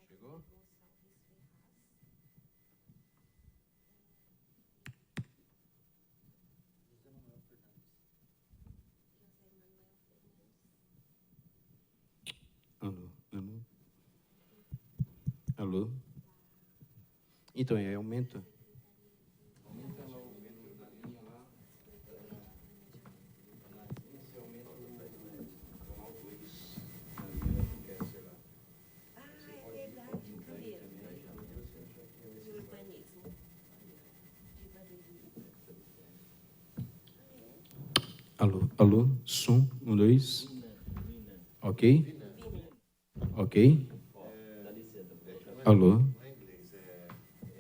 Chegou? Alô, alô. Alô? Então, aí aumenta. Aumenta lá, aumenta da linha lá. Esse aumento do canal 2 na linha que quer ser lá. Ah, é verdade, cabelo. De urbanismo. De badeirinha. Alô, alô, som, 1, 2. Ok? Ok? Alô?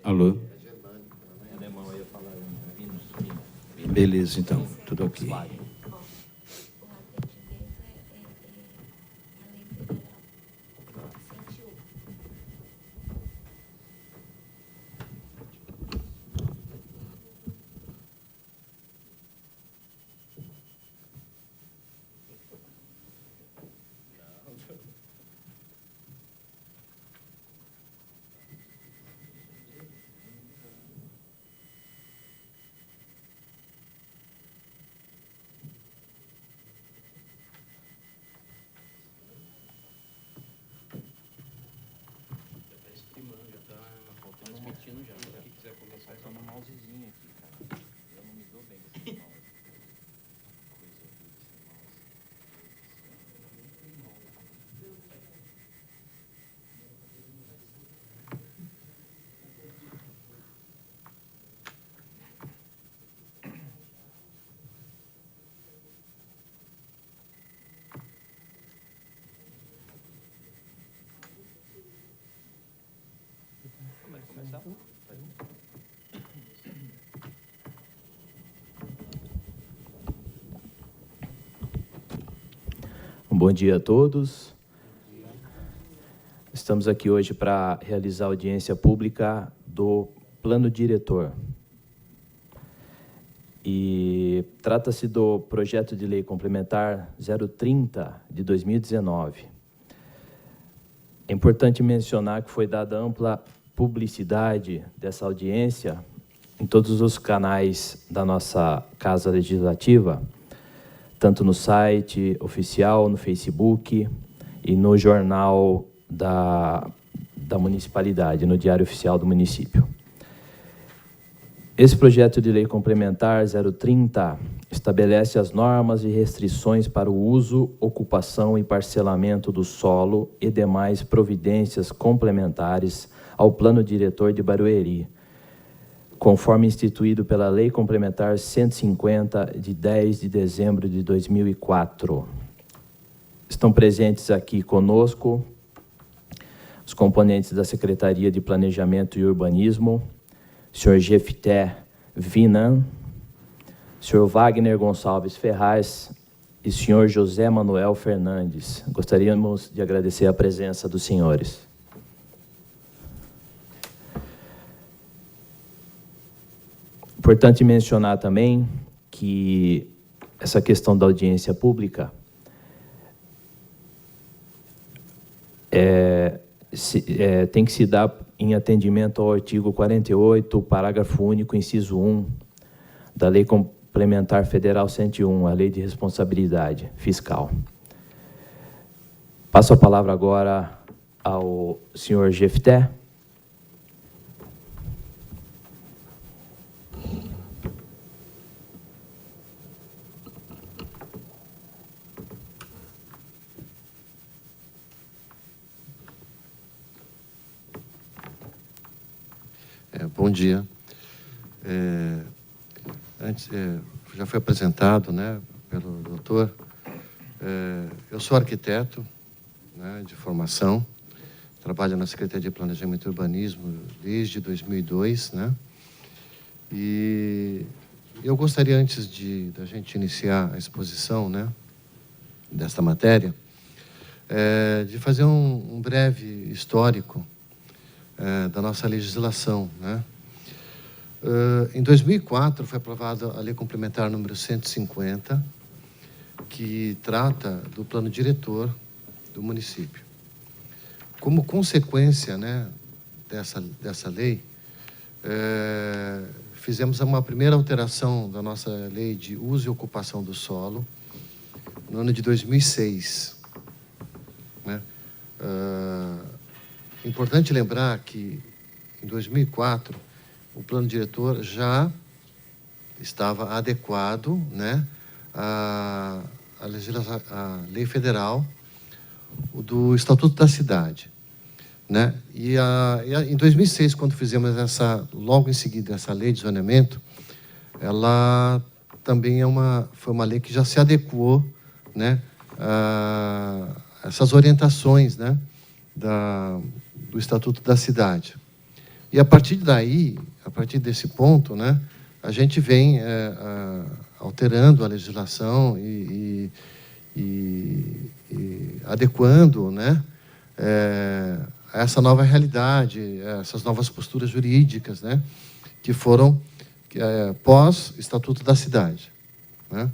Alô? Beleza, então, tudo ok. Ó, o atendimento é a lei federal 101. Transmitindo já. Se quiser começar, só no mousezinho aqui, cara. Eu não me dou bem com esse mouse. Coisa horrível esse mouse. Começar? Bom dia a todos. Estamos aqui hoje para realizar a audiência pública do Plano Diretor. E trata-se do projeto de lei complementar 030 de 2019. É importante mencionar que foi dada ampla publicidade dessa audiência em todos os canais da nossa Casa Legislativa, tanto no site oficial, no Facebook e no jornal da municipalidade, no Diário Oficial do município. Esse projeto de lei complementar 030 estabelece as normas e restrições para o uso, ocupação e parcelamento do solo e demais providências complementares ao Plano Diretor de Barueri, conforme instituído pela Lei Complementar 150, de 10 de dezembro de 2004. Estão presentes aqui conosco os componentes da Secretaria de Planejamento e Urbanismo, senhor Jefté Vinan, senhor Wagner Gonçalves Ferraz e senhor José Manuel Fernandes. Gostaríamos de agradecer a presença dos senhores. Importante mencionar também que essa questão da audiência pública tem que se dar em atendimento ao artigo 48, parágrafo único, inciso 1, da Lei Complementar Federal 101, a Lei de Responsabilidade Fiscal. Passo a palavra agora ao senhor Jefté. Bom dia. Antes, já foi apresentado, né, pelo doutor. Eu sou arquiteto, né, de formação, trabalho na Secretaria de Planejamento e Urbanismo desde 2002, né, e eu gostaria, antes da gente iniciar a exposição, né, desta matéria, de fazer um breve histórico, da nossa legislação, né? Em 2004 foi aprovada a Lei Complementar número 150, que trata do plano diretor do município. Como consequência, né, dessa lei, fizemos uma primeira alteração da nossa lei de uso e ocupação do solo no ano de 2006. Né? Importante lembrar que, em 2004, o plano diretor já estava adequado, né, à lei federal do Estatuto da Cidade. Né? E em 2006, quando fizemos logo em seguida, essa lei de zoneamento, ela também foi uma lei que já se adequou, né, a essas orientações, né, do Estatuto da Cidade. E a partir daí, a partir desse ponto, né, a gente vem alterando a legislação e adequando, né, a essa nova realidade, essas novas posturas jurídicas, né, que foram pós-Estatuto da Cidade. Né.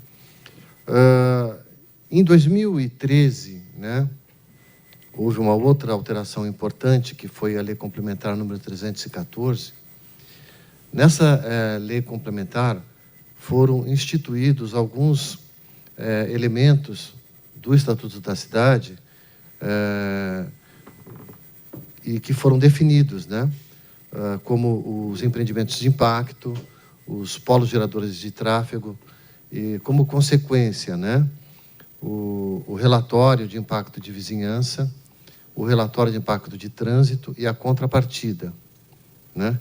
Em 2013, né, houve uma outra alteração importante, que foi a Lei Complementar número 314. Nessa lei complementar foram instituídos alguns elementos do Estatuto da Cidade e que foram definidos, né, como os empreendimentos de impacto, os polos geradores de tráfego, e como consequência, né, o relatório de impacto de vizinhança, o relatório de impacto de trânsito e a contrapartida, né,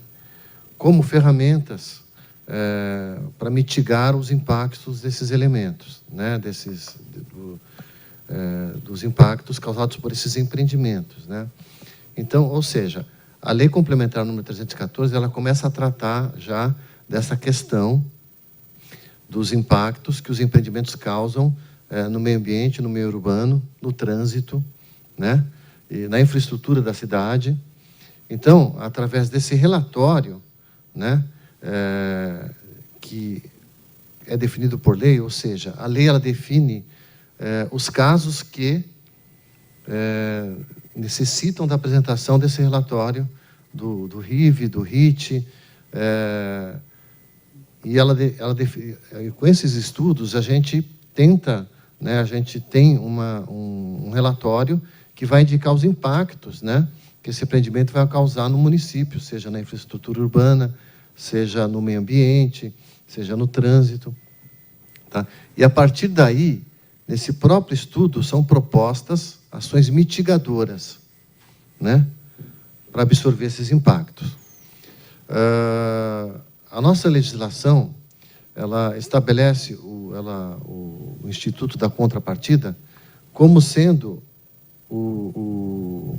como ferramentas para mitigar os impactos desses elementos, né, dos impactos causados por esses empreendimentos, né. Então, ou seja, a Lei Complementar número 314, ela começa a tratar já dessa questão dos impactos que os empreendimentos causam no meio ambiente, no meio urbano, no trânsito, né, e na infraestrutura da cidade. Então, através desse relatório, né, que é definido por lei, ou seja, a lei ela define os casos que necessitam da apresentação desse relatório do RIV, do RIT, e com esses estudos a gente tenta, né, a gente tem um relatório que vai indicar os impactos, né, que esse empreendimento vai causar no município, seja na infraestrutura urbana, seja no meio ambiente, seja no trânsito. Tá? E, a partir daí, nesse próprio estudo, são propostas ações mitigadoras, né, para absorver esses impactos. A nossa legislação, ela estabelece o Instituto da Contrapartida como sendo o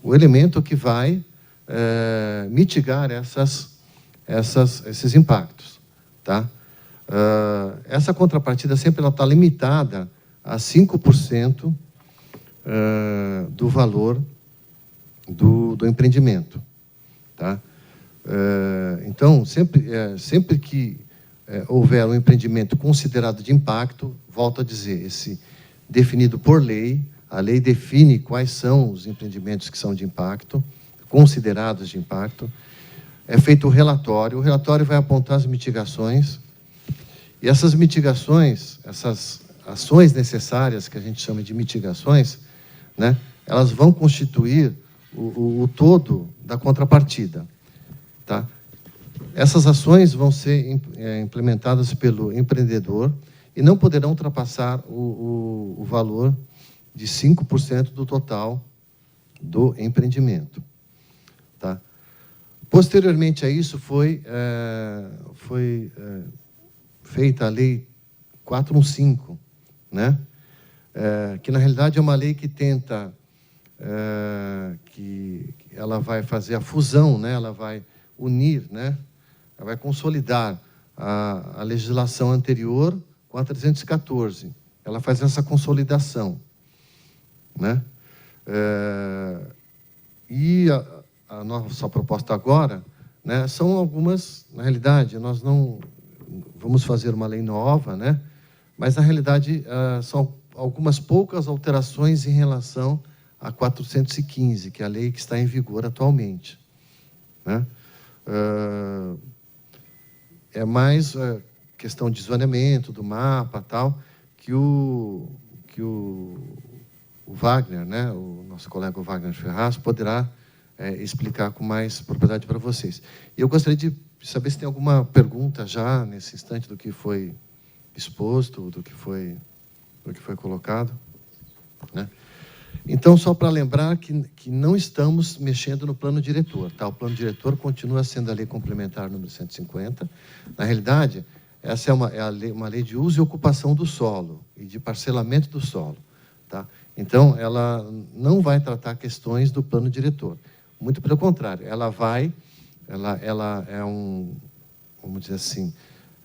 elemento que vai mitigar esses impactos. Tá? Essa contrapartida sempre está limitada a 5% do valor do empreendimento. Tá? Então, sempre que houver um empreendimento considerado de impacto, volto a dizer, definido por lei, a lei define quais são os empreendimentos que são de impacto, considerados de impacto, é feito o relatório vai apontar as mitigações, e essas mitigações, essas ações necessárias, que a gente chama de mitigações, né, elas vão constituir o todo da contrapartida. Tá? Essas ações vão ser implementadas pelo empreendedor e não poderão ultrapassar o valor de 5% do total do empreendimento. Tá? Posteriormente a isso, foi feita a Lei 415, né? Que, na realidade, é uma lei que tenta, que ela vai fazer a fusão, né? Ela vai unir, né? Ela vai consolidar a legislação anterior com a 314. Ela faz essa consolidação, né? E a nossa proposta agora, né, são algumas, na realidade, nós não vamos fazer uma lei nova, né, mas, na realidade, são algumas poucas alterações em relação a 415, que é a lei que está em vigor atualmente, né? É mais questão de zoneamento, do mapa, tal, que o Wagner, né, o nosso colega Wagner Ferraz, poderá explicar com mais propriedade para vocês. Eu gostaria de saber se tem alguma pergunta já, nesse instante, do que foi exposto, do que foi colocado, né? Então, só para lembrar que não estamos mexendo no plano diretor, tá? O plano diretor continua sendo a lei complementar número 150. Na realidade, essa é uma lei de uso e ocupação do solo e de parcelamento do solo, tá? Então, ela não vai tratar questões do plano diretor. Muito pelo contrário, ela é vamos dizer assim,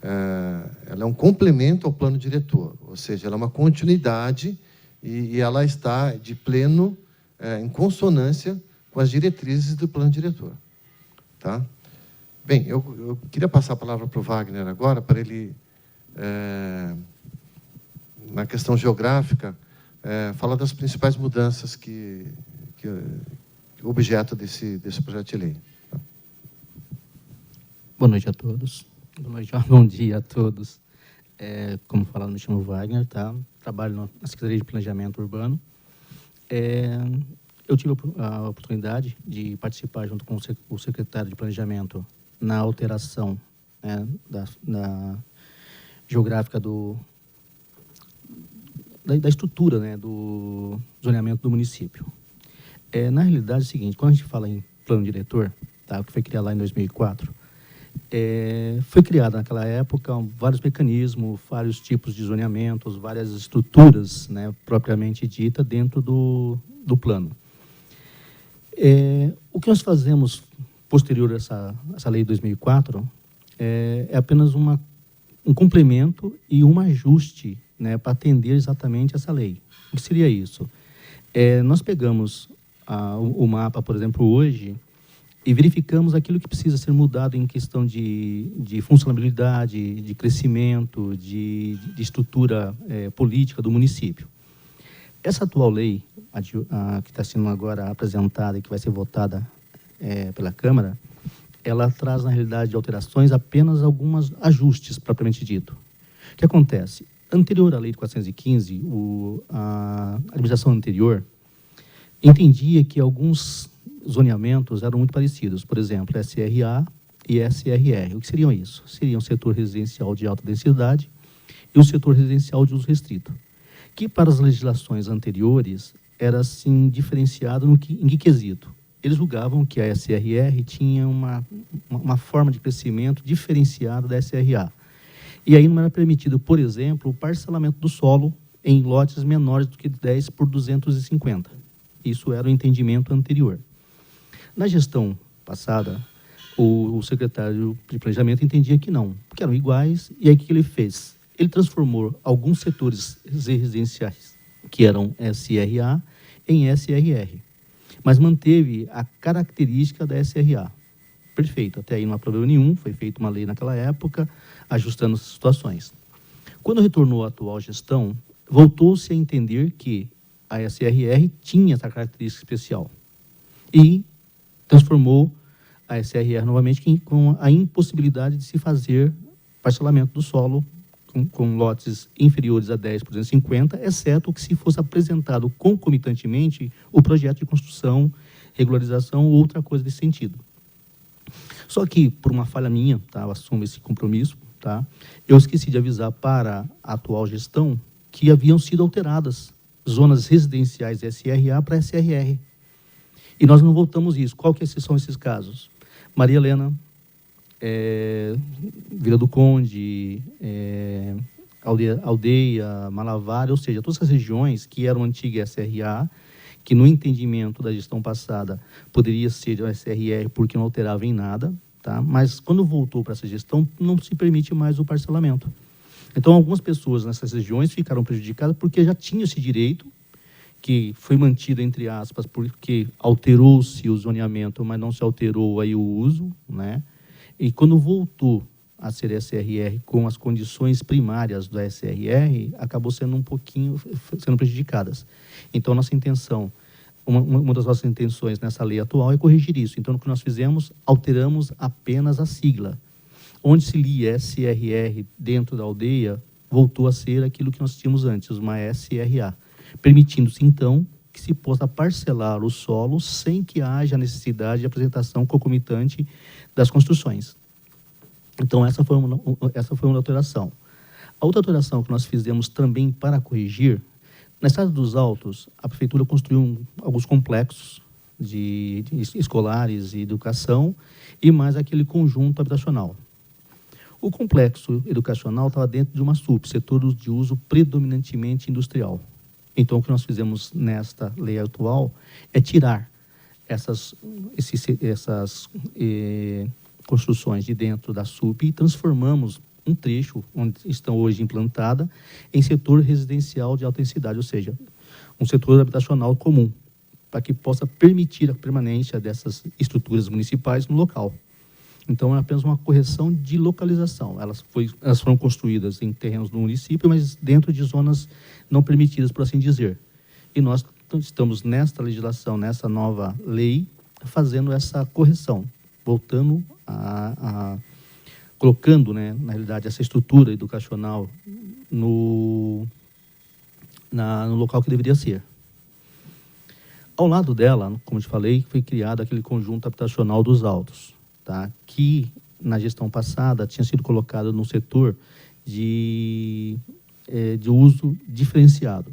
ela é um complemento ao plano diretor, ou seja, ela é uma continuidade e ela está de pleno em consonância com as diretrizes do plano diretor, tá? Bem, eu queria passar a palavra para o Wagner agora, para ele, na questão geográfica, falar das principais mudanças que objeto desse projeto de lei. Boa noite a todos. Boa noite, bom dia a todos. Como falado, me chamo Wagner, tá? Trabalho na Secretaria de Planejamento Urbano. Eu tive a oportunidade de participar junto com o secretário de Planejamento na alteração, né, da geográfica da estrutura, né, do zoneamento do município. Na realidade é o seguinte, quando a gente fala em plano diretor, tá, que foi criado lá em 2004, foi criado naquela época vários mecanismos, vários tipos de zoneamentos, várias estruturas, né, propriamente dita dentro do plano. O que nós fazemos posterior a essa lei de 2004 é apenas um complemento e um ajuste, né, para atender exatamente essa lei. O que seria isso? Nós pegamos o mapa, por exemplo, hoje, e verificamos aquilo que precisa ser mudado em questão de funcionalidade, de crescimento, de estrutura política do município. Essa atual lei, que está sendo agora apresentada e que vai ser votada pela Câmara, ela traz, na realidade, alterações, apenas alguns ajustes, propriamente dito. O que acontece? Anterior à lei de 415, a administração anterior entendia que alguns zoneamentos eram muito parecidos, por exemplo, SRA e SRR. O que seriam isso? Seriam o setor residencial de alta densidade e o setor residencial de uso restrito, que para as legislações anteriores era assim diferenciado em que quesito? Eles julgavam que a SRR tinha uma forma de crescimento diferenciada da SRA. E aí não era permitido, por exemplo, o parcelamento do solo em lotes menores do que 10 por 250. Isso era o entendimento anterior. Na gestão passada, o secretário de Planejamento entendia que não, que eram iguais, e aí o que ele fez? Ele transformou alguns setores residenciais, que eram SRA, em SRR, mas manteve a característica da SRA. Perfeito, até aí não há problema nenhum, foi feita uma lei naquela época, ajustando as situações. Quando retornou a atual gestão, voltou-se a entender que a SRR tinha essa característica especial e transformou a SRR novamente com a impossibilidade de se fazer parcelamento do solo com lotes inferiores a 10 por 250, exceto que se fosse apresentado concomitantemente o projeto de construção, regularização ou outra coisa desse sentido. Só que, por uma falha minha, tá, eu assumo esse compromisso, tá, eu esqueci de avisar para a atual gestão que haviam sido alteradas zonas residenciais SRA para SRR. E nós não voltamos isso. Qual que são esses casos? Maria Helena, Vila do Conde, Aldeia, Malavária, ou seja, todas essas regiões que eram antiga SRA, que no entendimento da gestão passada poderia ser o SRR porque não alterava em nada, tá? Mas quando voltou para essa gestão, não se permite mais o parcelamento. Então, algumas pessoas nessas regiões ficaram prejudicadas porque já tinham esse direito que foi mantida, entre aspas, porque alterou-se o zoneamento, mas não se alterou aí o uso, né? E quando voltou a ser SRR com as condições primárias do SRR, acabou sendo um pouquinho sendo prejudicadas. Então, nossa intenção, uma das nossas intenções nessa lei atual é corrigir isso. Então, o que nós fizemos, alteramos apenas a sigla. Onde se lia SRR dentro da aldeia, voltou a ser aquilo que nós tínhamos antes, uma SRA, permitindo-se, então, que se possa parcelar o solo sem que haja necessidade de apresentação concomitante das construções. Então, essa foi uma alteração. A outra alteração que nós fizemos também para corrigir, na Estrada dos Altos, a Prefeitura construiu alguns complexos de escolares e educação e mais aquele conjunto habitacional. O complexo educacional estava dentro de uma SUP, setor de uso predominantemente industrial. Então, o que nós fizemos nesta lei atual é tirar essas construções de dentro da SUP e transformamos um trecho, onde estão hoje implantada, em setor residencial de alta densidade, ou seja, um setor habitacional comum, para que possa permitir a permanência dessas estruturas municipais no local. Então, é apenas uma correção de localização. Elas foram construídas em terrenos do município, mas dentro de zonas não permitidas, por assim dizer. E nós estamos, nesta legislação, nessa nova lei, fazendo essa correção, voltando colocando, né, na realidade, essa estrutura educacional no local que deveria ser. Ao lado dela, como eu te falei, foi criado aquele conjunto habitacional dos Altos, tá? Que, na gestão passada, tinha sido colocado no setor de uso diferenciado.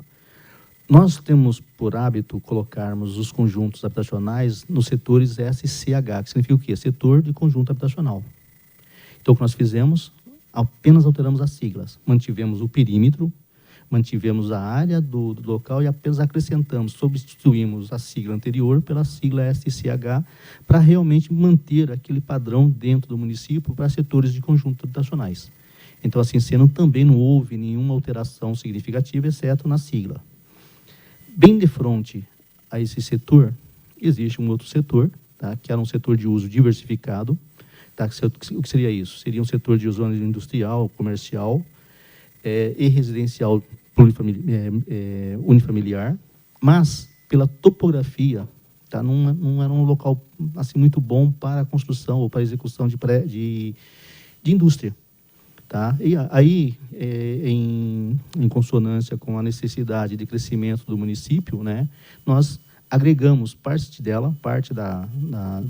Nós temos por hábito colocarmos os conjuntos habitacionais nos setores SCH, que significa o quê? Setor de conjunto habitacional. Então, o que nós fizemos? Apenas alteramos as siglas. Mantivemos o perímetro, mantivemos a área do local e apenas acrescentamos, substituímos a sigla anterior pela sigla SCH para realmente manter aquele padrão dentro do município para setores de conjunto habitacionais. Então, assim sendo, também não houve nenhuma alteração significativa, exceto na sigla. Bem de frente a esse setor, existe um outro setor, tá, que era um setor de uso diversificado. Tá, o que seria isso? Seria um setor de uso industrial, comercial e residencial unifamiliar, mas pela topografia, tá, não era um local assim, muito bom para a construção ou para a execução de indústria. Tá? E aí, em consonância com a necessidade de crescimento do município, né, nós agregamos parte dela, parte da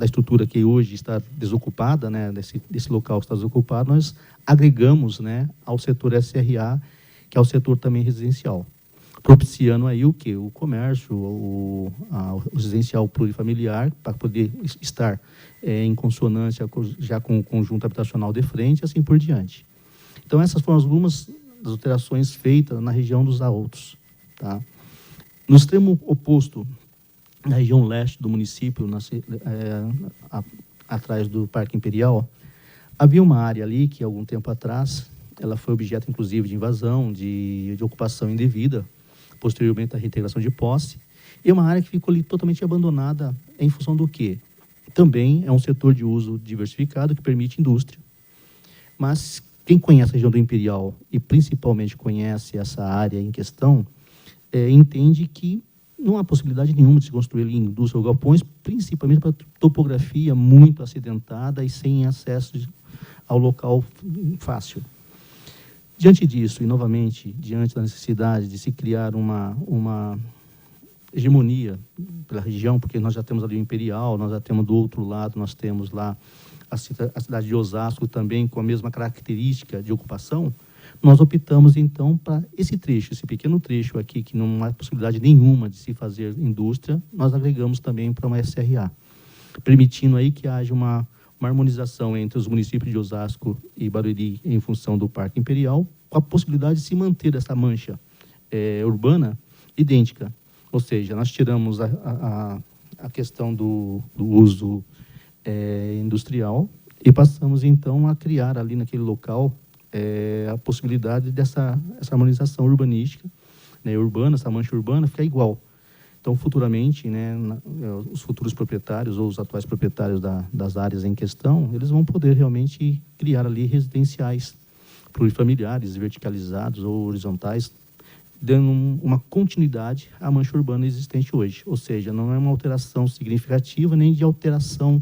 estrutura que hoje está desocupada, né, desse local que está desocupado, nós agregamos, né, ao setor SRA, que é o setor também residencial, propiciando aí o quê? O comércio, o residencial plurifamiliar, para poder estar em consonância já com o conjunto habitacional de frente, e assim por diante. Então, essas foram algumas das alterações feitas na região dos Altos. Tá? No extremo oposto, na região leste do município, atrás do Parque Imperial, havia uma área ali que, algum tempo atrás, ela foi objeto, inclusive, de invasão, de ocupação indevida, posteriormente a reintegração de posse, e é uma área que ficou ali totalmente abandonada em função do quê? Também é um setor de uso diversificado que permite indústria. Mas quem conhece a região do Imperial e principalmente conhece essa área em questão, entende que não há possibilidade nenhuma de se construir ali indústria ou galpões, principalmente para topografia muito acidentada e sem acesso ao local fácil. Diante disso, e novamente, diante da necessidade de se criar uma hegemonia pela região, porque nós já temos ali o Imperial, nós já temos do outro lado, nós temos lá a cidade de Osasco também com a mesma característica de ocupação, nós optamos então para esse trecho, esse pequeno trecho aqui, que não há possibilidade nenhuma de se fazer indústria, nós agregamos também para uma SRA, permitindo aí que haja uma harmonização entre os municípios de Osasco e Barueri em função do Parque Imperial, com a possibilidade de se manter essa mancha urbana idêntica. Ou seja, nós tiramos a questão do uso industrial e passamos então a criar ali naquele local a possibilidade dessa harmonização urbanística, né, urbana, essa mancha urbana fica igual Então, futuramente, né, os futuros proprietários ou os atuais proprietários das áreas em questão, eles vão poder realmente criar ali residenciais plurifamiliares, verticalizados ou horizontais, dando uma continuidade à mancha urbana existente hoje. Ou seja, não é uma alteração significativa nem de alteração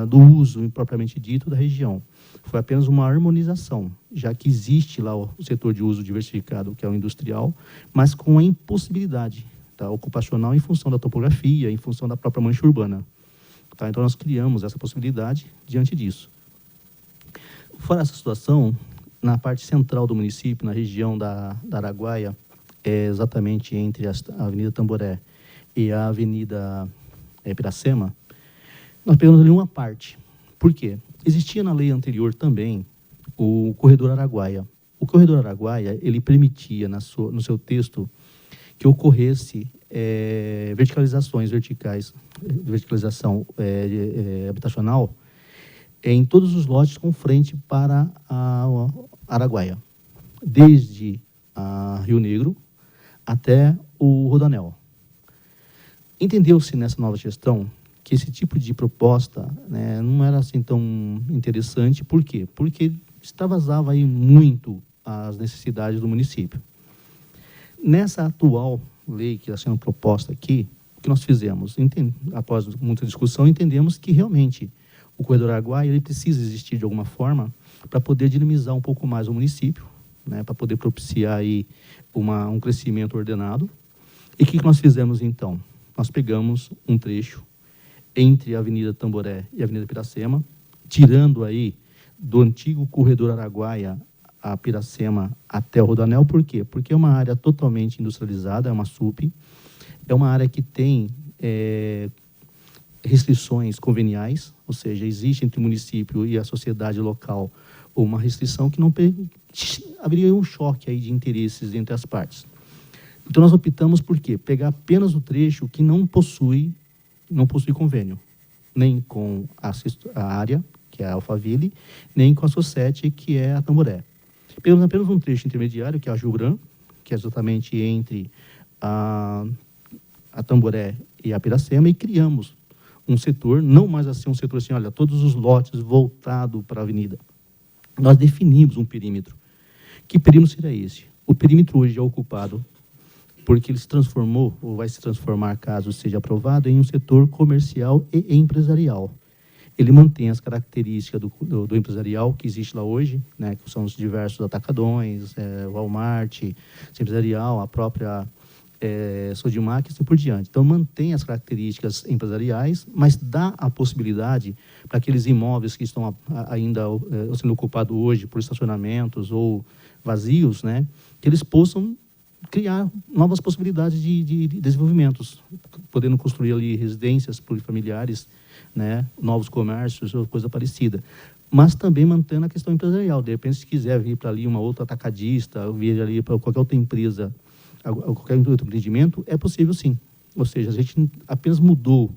do uso propriamente dito da região. Foi apenas uma harmonização, já que existe lá o setor de uso diversificado, que é o industrial, mas com a impossibilidade ocupacional em função da topografia, em função da própria mancha urbana. Tá? Então, nós criamos essa possibilidade diante disso. Fora essa situação, na parte central do município, na região da Araguaia, exatamente entre a Avenida Tamboré e a Avenida Piracema, nós pegamos ali uma parte. Por quê? Existia na lei anterior também o Corredor Araguaia. O Corredor Araguaia, ele permitia, no seu texto, que ocorresse verticalizações verticais, verticalização habitacional, em todos os lotes com frente para a Araguaia, desde a Rio Negro até o Rodoanel. Entendeu-se nessa nova gestão que esse tipo de proposta, né, não era assim tão interessante. Por quê? Porque extravasava aí muito as necessidades do município. Nessa atual lei que está sendo proposta aqui, o que nós fizemos? Após muita discussão, entendemos que realmente o Corredor Araguaia ele precisa existir de alguma forma para poder dinamizar um pouco mais o município, né, para poder propiciar aí um crescimento ordenado. E o que nós fizemos então? Nós pegamos um trecho entre a Avenida Tamboré e a Avenida Piracema, tirando aí do antigo Corredor Araguaia a Piracema até o Rodoanel. Por quê? Porque é uma área totalmente industrializada, é uma SUP, é uma área que tem restrições conveniais, ou seja, existe entre o município e a sociedade local uma restrição que não haveria um choque aí de interesses entre as partes. Então, nós optamos por quê? Pegar apenas o trecho que não possui convênio, nem com a área, que é a Alphaville, nem com a Societe, que é a Tamboré. Pegamos apenas um trecho intermediário, que é a Jubran, que é exatamente entre a Tamboré e a Piracema, e criamos um setor, não mais assim um setor assim, olha, todos os lotes voltados para a avenida. Nós definimos um perímetro. Que perímetro seria esse? O perímetro hoje é ocupado porque ele se transformou, ou vai se transformar, caso seja aprovado, em um setor comercial e empresarial. Ele mantém as características do empresarial que existe lá hoje, né, que são os diversos atacadões, Walmart, empresarial, a própria Sodimac e assim por diante. Então, mantém as características empresariais, mas dá a possibilidade para aqueles imóveis que estão ainda sendo ocupados hoje por estacionamentos ou vazios, né, que eles possam criar novas possibilidades de desenvolvimentos, podendo construir ali residências plurifamiliares, né, novos comércios ou coisa parecida. Mas também mantendo a questão empresarial. De repente, se quiser vir para ali uma outra atacadista, vir ali para qualquer outra empresa, qualquer outro empreendimento, é possível sim. Ou seja, a gente apenas mudou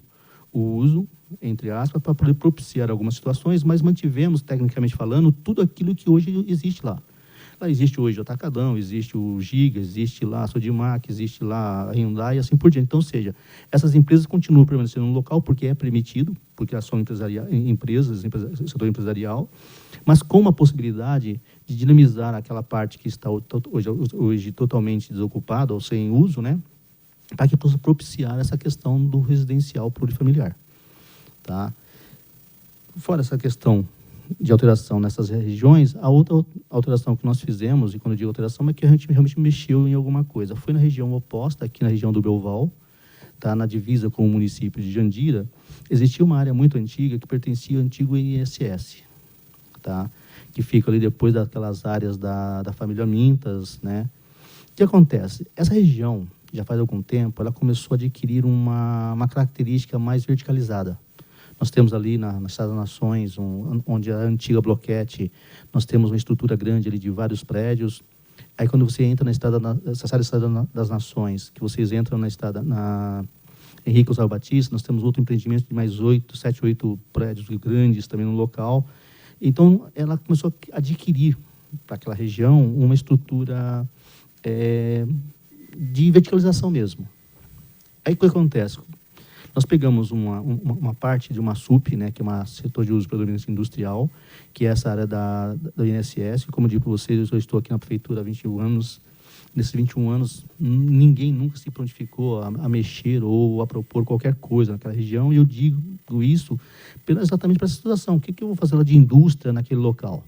o uso, entre aspas, para poder propiciar algumas situações, mas mantivemos, tecnicamente falando, tudo aquilo que hoje existe lá. Lá existe hoje o Atacadão, existe o Giga, existe lá a Sodimac, existe lá a Hyundai e assim por diante. Então, ou seja, essas empresas continuam permanecendo no local porque é permitido, porque elas são empresas, setor empresarial, mas com uma possibilidade de dinamizar aquela parte que está hoje totalmente desocupada ou sem uso, né, para que possa propiciar essa questão do residencial plurifamiliar. Tá? Fora essa questão de alteração nessas regiões, a outra alteração que nós fizemos, e quando eu digo alteração, é que a gente realmente mexeu em alguma coisa. Foi na região oposta, aqui na região do Belval, tá, na divisa com o município de Jandira, existia uma área muito antiga que pertencia ao antigo INSS, tá, que fica ali depois daquelas áreas da família Mintas, né. O que acontece? Essa região, já faz algum tempo, ela começou a adquirir uma característica mais verticalizada. Nós temos ali na Estrada das Nações, onde a antiga Bloquete, nós temos uma estrutura grande ali de vários prédios. Aí quando você entra na Estrada das Nações, que vocês entram na Estrada, na Henrique Oswaldo Batista, nós temos outro empreendimento de mais 7, 8 prédios grandes também no local. Então, ela começou a adquirir para aquela região uma estrutura de verticalização mesmo. Aí o que acontece? Nós pegamos uma parte de uma SUP, né, que é um setor de uso predominante industrial, que é essa área da INSS. Como eu digo para vocês, eu estou aqui na prefeitura há 21 anos. Nesses 21 anos, ninguém nunca se prontificou a mexer ou a propor qualquer coisa naquela região. E eu digo isso exatamente para essa situação. O que eu vou fazer lá de indústria naquele local?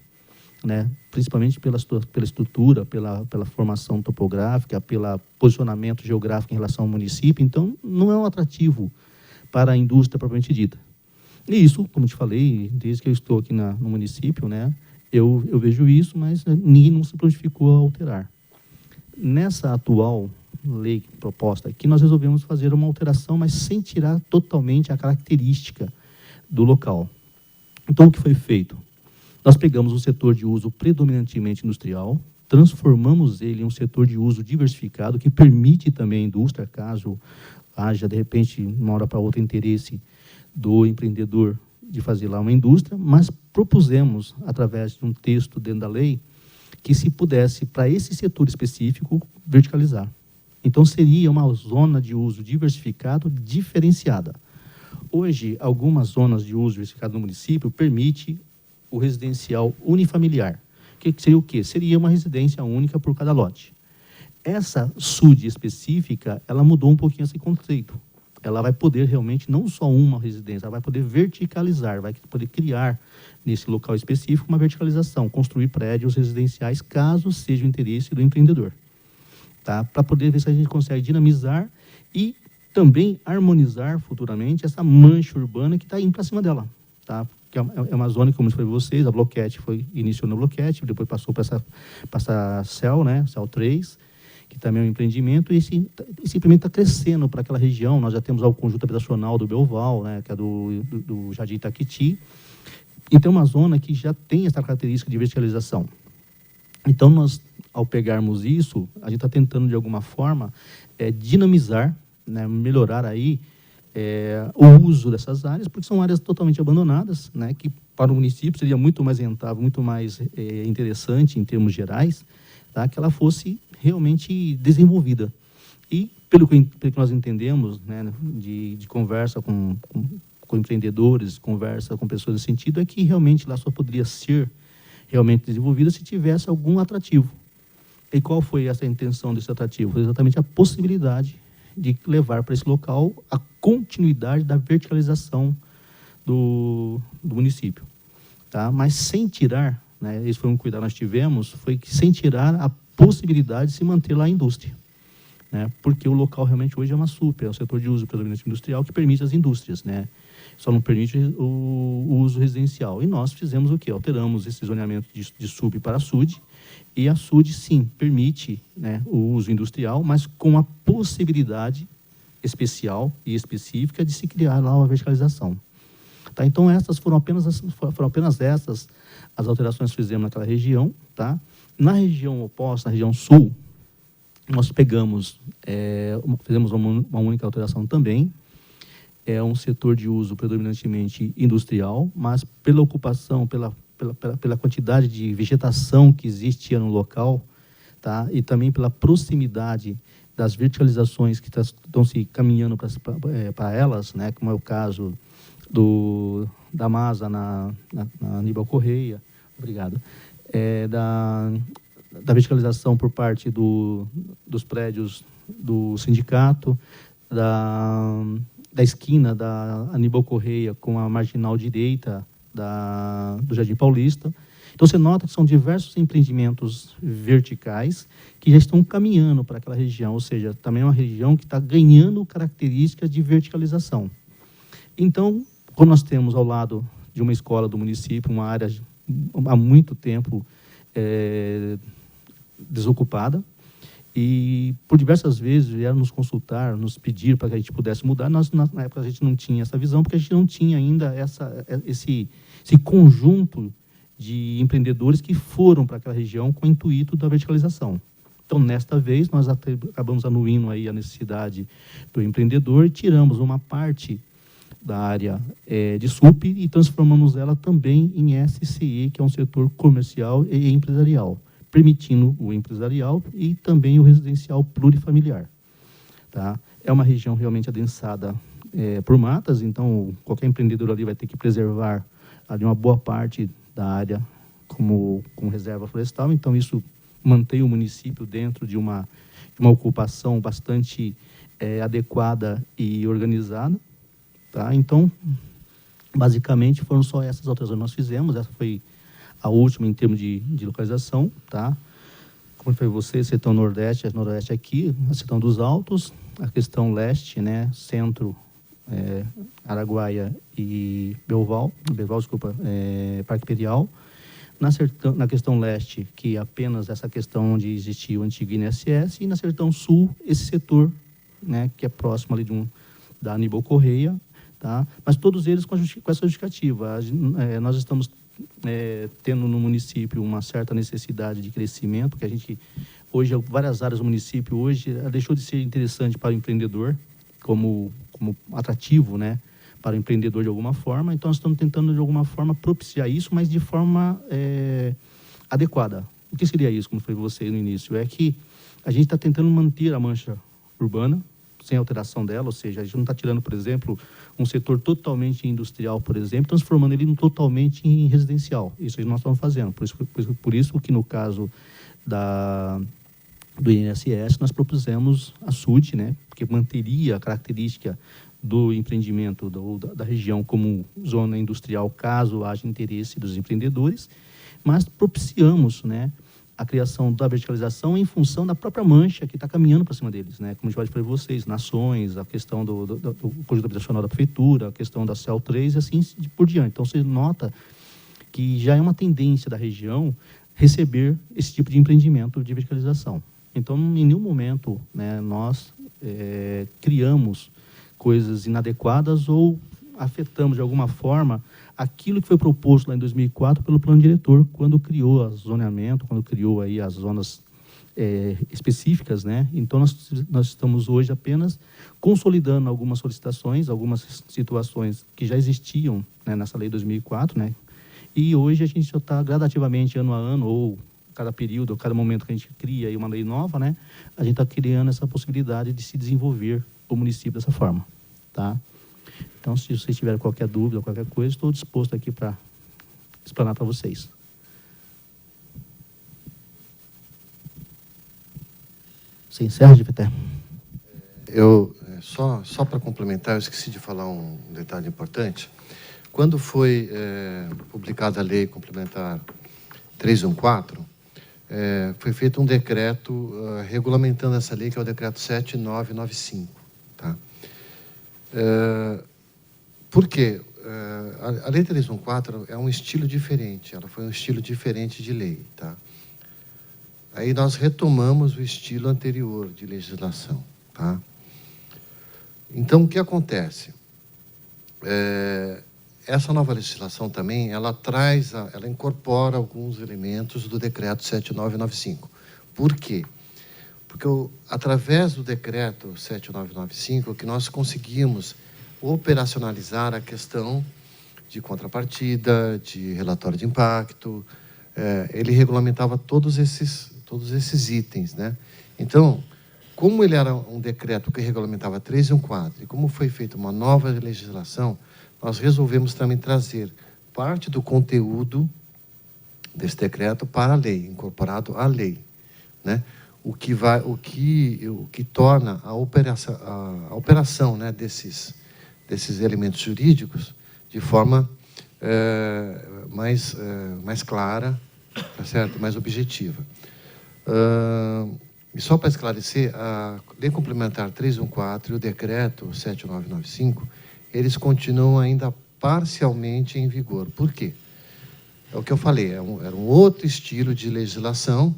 Né? Principalmente pela estrutura, pela formação topográfica, pelo posicionamento geográfico em relação ao município. Então, não é um atrativo para a indústria propriamente dita. E isso, como te falei, desde que eu estou aqui no município, né, eu vejo isso, mas ninguém não se prontificou a alterar. Nessa atual lei proposta aqui, nós resolvemos fazer uma alteração, mas sem tirar totalmente a característica do local. Então, o que foi feito? Nós pegamos o setor de uso predominantemente industrial, transformamos ele em um setor de uso diversificado, que permite também a indústria, caso haja, de repente, uma hora para outra, interesse do empreendedor de fazer lá uma indústria, mas propusemos, através de um texto dentro da lei, que se pudesse, para esse setor específico, verticalizar. Então, seria uma zona de uso diversificado diferenciada. Hoje, algumas zonas de uso diversificado no município permite o residencial unifamiliar. Que seria o quê? Seria uma residência única por cada lote. Essa SUD específica, ela mudou um pouquinho esse conceito. Ela vai poder realmente, não só uma residência, ela vai poder verticalizar, vai poder criar nesse local específico uma verticalização, construir prédios residenciais, caso seja o interesse do empreendedor. Tá? Para poder ver se a gente consegue dinamizar e também harmonizar futuramente essa mancha urbana que está indo para cima dela. Tá? Que é uma zona, como eu falei para vocês, a Bloquete iniciou no Bloquete, depois passou para essa CEL, né, CEL 3, que também é um empreendimento, e esse empreendimento está crescendo para aquela região. Nós já temos o conjunto habitacional do Belval, né, que é do Jardim Itaquiti. Então, é uma zona que já tem essa característica de verticalização. Então, nós, ao pegarmos isso, a gente está tentando, de alguma forma, dinamizar, né, melhorar aí o uso dessas áreas, porque são áreas totalmente abandonadas, né, que para o município seria muito mais rentável, muito mais interessante em termos gerais, tá, que ela fosse realmente desenvolvida. E, pelo que nós entendemos, né, de conversa com empreendedores, conversa com pessoas nesse sentido, é que realmente lá só poderia ser realmente desenvolvida se tivesse algum atrativo. E qual foi essa intenção desse atrativo? Foi exatamente a possibilidade de levar para esse local a continuidade da verticalização do município. Tá? Mas sem tirar, né, esse foi um cuidado que nós tivemos, foi que sem tirar a possibilidade de se manter lá a indústria. Né? Porque o local realmente hoje é uma SUP, é um setor de uso predominante industrial que permite as indústrias, né? Só não permite o uso residencial. E nós fizemos o quê? Alteramos esse zoneamento de SUB para SUD, e a SUD, sim, permite, né, o uso industrial, mas com a possibilidade especial e específica de se criar lá uma verticalização. Tá? Então, essas foram apenas essas as alterações que fizemos naquela região. Tá? Na região oposta, na região sul, nós pegamos, fizemos uma única alteração também. É um setor de uso predominantemente industrial, mas pela ocupação, pela quantidade de vegetação que existia no local, tá? E também pela proximidade das verticalizações que estão se caminhando para elas, né? Como é o caso da Masa na Aníbal Correia, obrigado, da verticalização por parte dos prédios do sindicato, da esquina da Aníbal Correia com a marginal direita do Jardim Paulista. Então, você nota que são diversos empreendimentos verticais que já estão caminhando para aquela região, ou seja, também é uma região que está ganhando características de verticalização. Então, como nós temos ao lado de uma escola do município, uma área há muito tempo desocupada, e por diversas vezes vieram nos consultar, nos pedir para que a gente pudesse mudar. Nós, na época, a gente não tinha essa visão, porque a gente não tinha ainda esse conjunto de empreendedores que foram para aquela região com o intuito da verticalização. Então, nesta vez, nós acabamos anuindo aí a necessidade do empreendedor, tiramos uma parte da área de SUP e transformamos ela também em SCE, que é um setor comercial e empresarial, permitindo o empresarial e também o residencial plurifamiliar. Tá? é uma região realmente adensada por matas, então qualquer empreendedor ali vai ter que preservar ali uma boa parte da área como reserva florestal, então isso mantém o município dentro de uma ocupação bastante adequada e organizada, tá? Então, basicamente, foram só essas alterações que nós fizemos. Essa foi a última em termos de localização, tá? Como foi você, sertão nordeste aqui, a sertão dos Altos, a questão leste, né, centro, Araguaia e Belval, Parque Imperial. Na questão leste, que apenas essa questão onde existia o antigo INSS, e na sertão sul, esse setor, né, que é próximo ali da Aníbal Correia, tá? Mas todos eles com essa justificativa. Nós estamos tendo no município uma certa necessidade de crescimento, que a gente, hoje, várias áreas do município, hoje, deixou de ser interessante para o empreendedor, como atrativo, né, para o empreendedor de alguma forma. Então, nós estamos tentando, de alguma forma, propiciar isso, mas de forma adequada. O que seria isso, como foi você no início? É que a gente está tentando manter a mancha urbana, sem alteração dela, ou seja, a gente não está tirando, por exemplo, um setor totalmente industrial, por exemplo, transformando ele totalmente em residencial. Isso aí nós estamos fazendo. Por isso que no caso do INSS, nós propusemos a SUD, né, que manteria a característica do empreendimento da região como zona industrial, caso haja interesse dos empreendedores, mas propiciamos, né, a criação da verticalização em função da própria mancha que está caminhando para cima deles, né? Como eu já falei para vocês, nações, a questão do conjunto habitacional da prefeitura, a questão da CEL 3 e assim por diante. Então, você nota que já é uma tendência da região receber esse tipo de empreendimento de verticalização. Então, em nenhum momento, né, nós criamos coisas inadequadas ou afetamos de alguma forma aquilo que foi proposto lá em 2004 pelo plano diretor, quando criou o zoneamento, quando criou aí as zonas específicas, né? Então, nós estamos hoje apenas consolidando algumas solicitações, algumas situações que já existiam, né, nessa lei de 2004, né? E hoje a gente já está gradativamente, ano a ano, ou cada período, ou cada momento que a gente cria aí uma lei nova, né? A gente está criando essa possibilidade de se desenvolver o município dessa forma, tá? Então, se vocês tiverem qualquer dúvida, qualquer coisa, estou disposto aqui para explanar para vocês. Você encerra, Givité? Só para complementar, eu esqueci de falar um detalhe importante. Quando foi publicada a Lei Complementar 314, foi feito um decreto regulamentando essa lei, que é o decreto 7995. Tá? Por quê? A Lei 314 é um estilo diferente, ela foi um estilo diferente de lei. Tá? Aí nós retomamos o estilo anterior de legislação. Tá? Então, o que acontece? Essa nova legislação também, ela incorpora alguns elementos do decreto 7995. Por quê? Porque através do decreto 7995 que nós conseguimos operacionalizar a questão de contrapartida, de relatório de impacto, ele regulamentava todos esses itens, né? Então, como ele era um decreto que regulamentava 314, e como foi feita uma nova legislação, nós resolvemos também trazer parte do conteúdo desse decreto para a lei, incorporado à lei, né? O que torna a operação, né, desses elementos jurídicos de forma mais clara, tá certo? Mais objetiva. E só para esclarecer, a Lei Complementar 314 e o Decreto 7995, eles continuam ainda parcialmente em vigor. Por quê? É o que eu falei, era um outro estilo de legislação.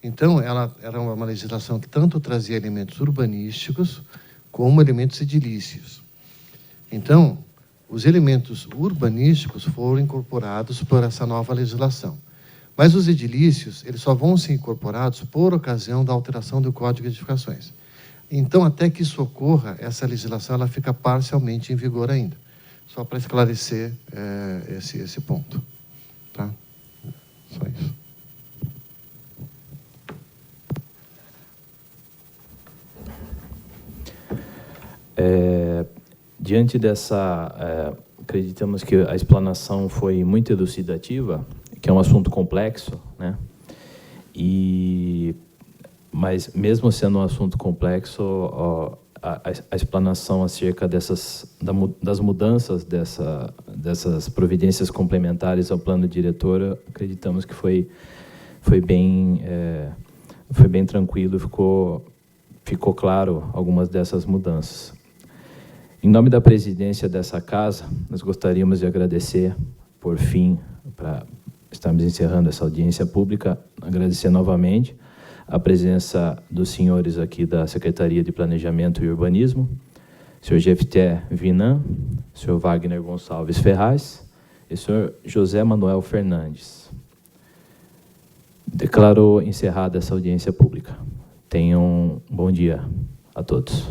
Então, ela era uma legislação que tanto trazia elementos urbanísticos como elementos edilícios. Então, os elementos urbanísticos foram incorporados por essa nova legislação. Mas os edilícios, eles só vão ser incorporados por ocasião da alteração do Código de Edificações. Então, até que isso ocorra, essa legislação ela fica parcialmente em vigor ainda. Só para esclarecer esse ponto. Tá? Só isso. Diante dessa, acreditamos que a explanação foi muito elucidativa, que é um assunto complexo, né? Mas mesmo sendo um assunto complexo, a explanação acerca das mudanças dessas providências complementares ao plano diretor, acreditamos que foi bem tranquilo, ficou claro algumas dessas mudanças. Em nome da presidência dessa casa, nós gostaríamos de agradecer, por fim, para estarmos encerrando essa audiência pública, agradecer novamente a presença dos senhores aqui da Secretaria de Planejamento e Urbanismo, senhor Jefté Vinan, senhor Wagner Gonçalves Ferraz e senhor José Manuel Fernandes. Declaro encerrada essa audiência pública. Tenham um bom dia a todos.